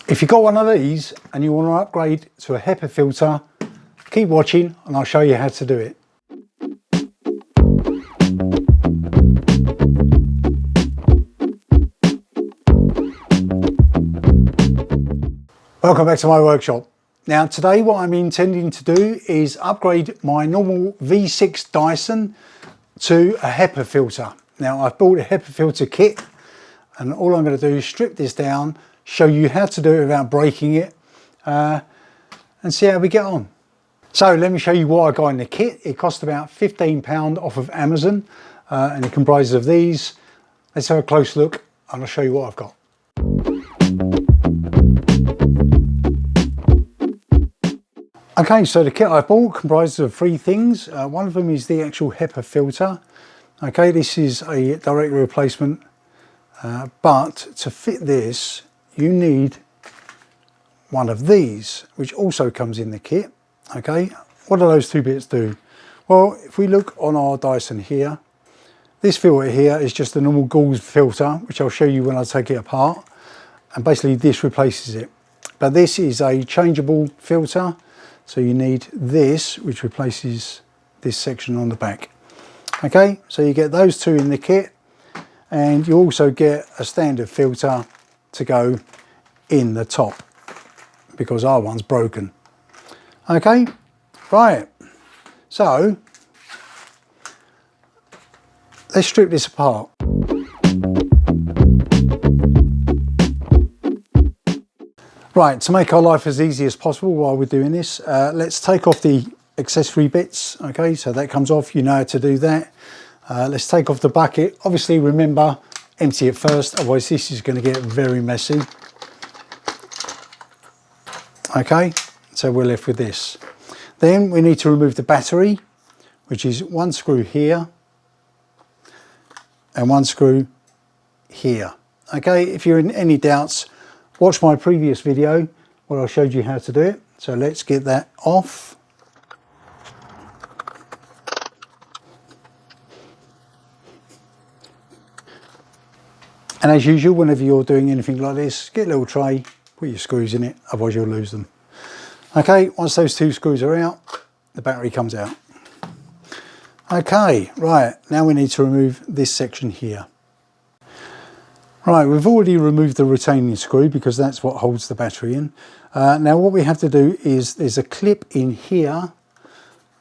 If you've got one of these and you want to upgrade to a HEPA filter, keep watching and I'll show you how to do it. Welcome back to my workshop. Now today what I'm intending to do is upgrade my normal V6 Dyson to a HEPA filter. Now I've bought a HEPA filter kit and all I'm going to do is strip this down, show you how to do it without breaking it and see how we get on. So let me show you what I got in the kit. It cost about £15 off of Amazon and it comprises of these. Let's have a close look and I'll show you what I've got. Okay, so the kit I bought comprises of three things. One of them is the actual HEPA filter. Okay, this is a direct replacement, but to fit this, you need one of these, which also comes in the kit. Okay, what do those two bits do? Well, if we look on our Dyson here, this filter here is just a normal gauze filter, which I'll show you when I take it apart. And basically this replaces it. But this is a changeable filter. So you need this, which replaces this section on the back. Okay, so you get those two in the kit, and you also get a standard filter to go in the top because our one's broken. Okay, right, so let's strip this apart. Right, to make our life as easy as possible while we're doing this, let's take off the accessory bits. Okay, so that comes off, you know how to do that. Let's take off the bucket. Obviously, remember, empty it first, otherwise this is going to get very messy. Okay, so we're left with this. Then we need to remove the battery, which is one screw here and one screw here. Okay, if you're in any doubts, watch my previous video where I showed you how to do it. So let's get that off. And as usual, whenever you're doing anything like this, get a little tray, put your screws in it, otherwise you'll lose them. Okay, once those two screws are out, the battery comes out. Okay, right, now we need to remove this section here. Right, we've already removed the retaining screw because that's what holds the battery in. Now what we have to do is there's a clip in here,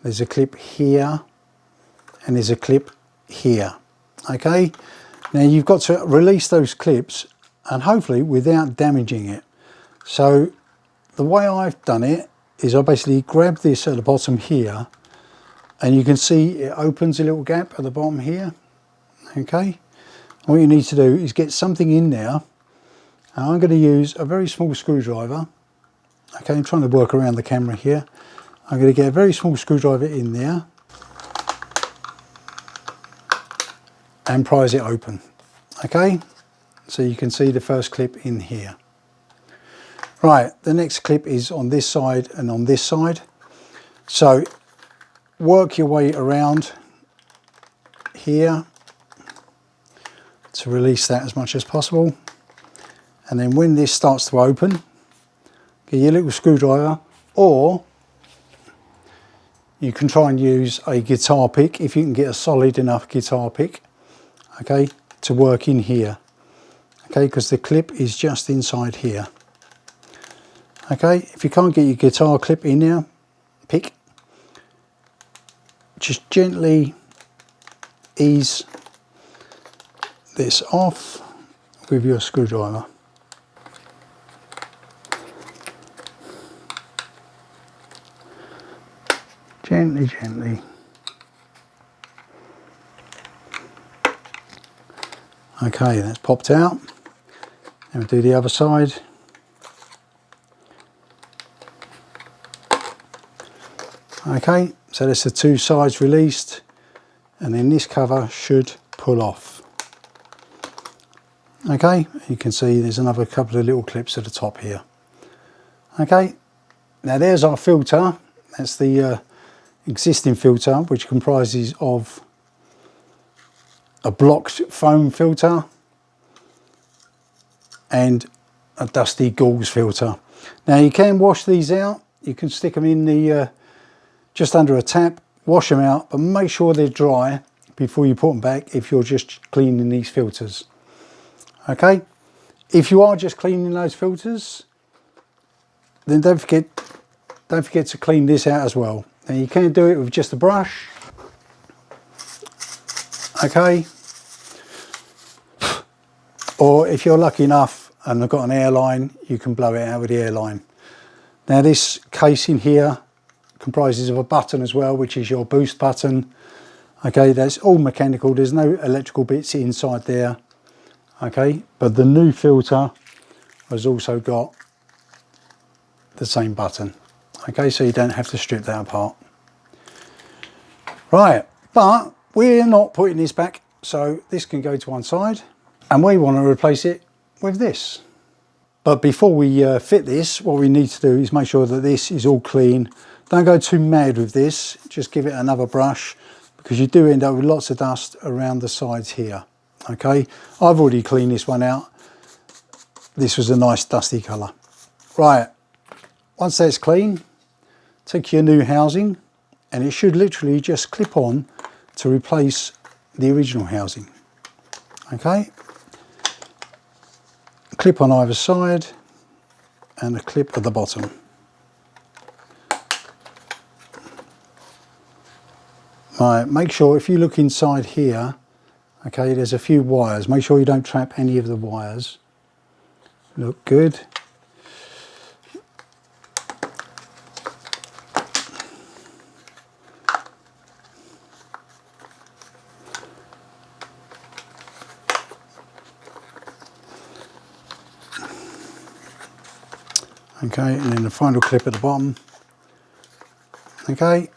there's a clip here, and there's a clip here. Okay, now you've got to release those clips and hopefully without damaging it. So the way I've done it is I basically grab this at the bottom here and you can see it opens a little gap at the bottom here. Okay. What you need to do is get something in there, and I'm going to use a very small screwdriver. Okay, I'm trying to work around the camera here. I'm going to get a very small screwdriver in there and prise it open. Okay, so you can see the first clip in here. Right, the next clip is on this side and on this side. So work your way around here to release that as much as possible, and then when this starts to open, get your little screwdriver, or you can try and use a guitar pick if you can get a solid enough guitar pick, okay, to work in here, okay, because the clip is just inside here. Okay, if you can't get your guitar clip in there, pick, just gently ease this off with your screwdriver. Gently, gently. Okay, that's popped out. And we'll do the other side. Okay, so that's the two sides released, and then this cover should pull off. Okay, you can see there's another couple of little clips at the top here. Okay, now there's our filter. That's the existing filter, which comprises of a blocked foam filter and a dusty gauze filter. Now you can wash these out. You can stick them in the just under a tap, wash them out, but make sure they're dry before you put them back if you're just cleaning these filters. Okay, if you are just cleaning those filters, then don't forget to clean this out as well. Now you can do it with just a brush. Okay, or if you're lucky enough and they've got an airline, you can blow it out with the airline. Now this casing here comprises of a button as well, which is your boost button. Okay, that's all mechanical, there's no electrical bits inside there. Okay, but the new filter has also got the same button. Okay, so you don't have to strip that apart. Right, but we're not putting this back, so this can go to one side, and we want to replace it with this. But before we fit this, what we need to do is make sure that this is all clean. Don't go too mad with this, just give it another brush, because you do end up with lots of dust around the sides here. Okay, I've already cleaned this one out. This was a nice dusty colour. Right, once that's clean, take your new housing, and it should literally just clip on to replace the original housing. Okay, clip on either side and a clip at the bottom. Right, make sure if you look inside here, okay, there's a few wires. Make sure you don't trap any of the wires. Look good. Okay, and then the final clip at the bottom. Okay,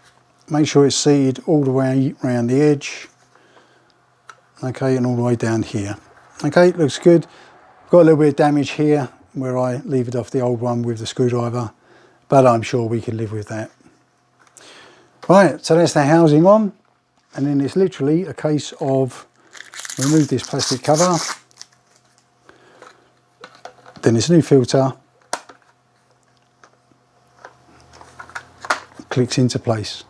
make sure it's seated all the way around the edge. Okay, and all the way down here. Okay, looks good. Got a little bit of damage here where I levered off the old one with the screwdriver, but I'm sure we can live with that. Right, so that's the housing on, and then it's literally a case of remove this plastic cover, then this new filter clicks into place.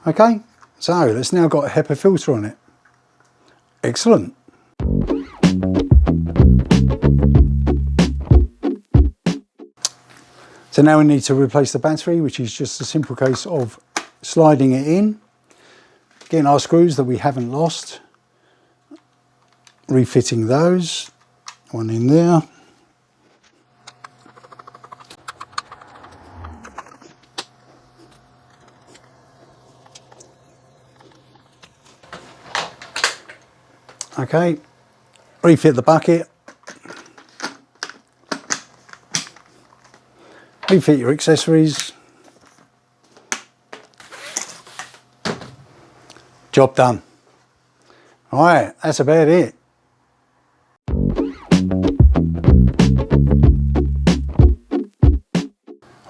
Okay, so it's now got a HEPA filter on it. Excellent. So now we need to replace the battery, which is just a simple case of sliding it in, getting our screws that we haven't lost, refitting those, one in there. Okay, refit the bucket, refit your accessories, job done. All right, that's about it.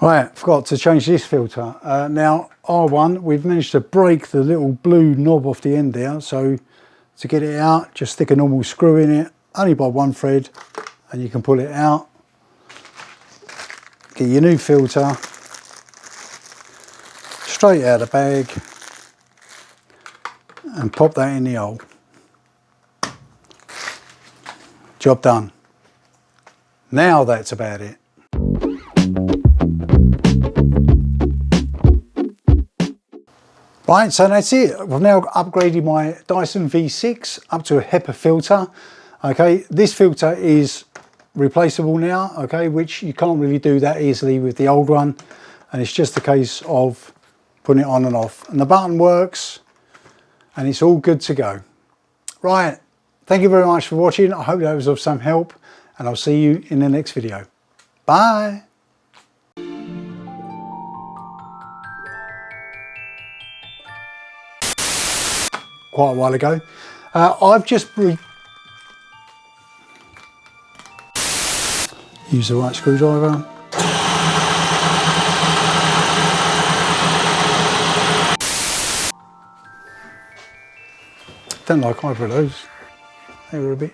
Right, forgot to change this filter. Now R1, we've managed to break the little blue knob off the end there, so to get it out, just stick a normal screw in it, only by one thread, and you can pull it out. Get your new filter, straight out of the bag, and pop that in the hole. Job done. Now that's about it. Right, so that's it. We've now upgraded my Dyson V6 up to a HEPA filter. Okay, this filter is replaceable now, okay, which you can't really do that easily with the old one. And it's just a case of putting it on and off. And the button works, and it's all good to go. Right, thank you very much for watching. I hope that was of some help, and I'll see you in the next video. Bye. Quite a while ago. I've just use the right screwdriver. Don't like either of those. They were a bit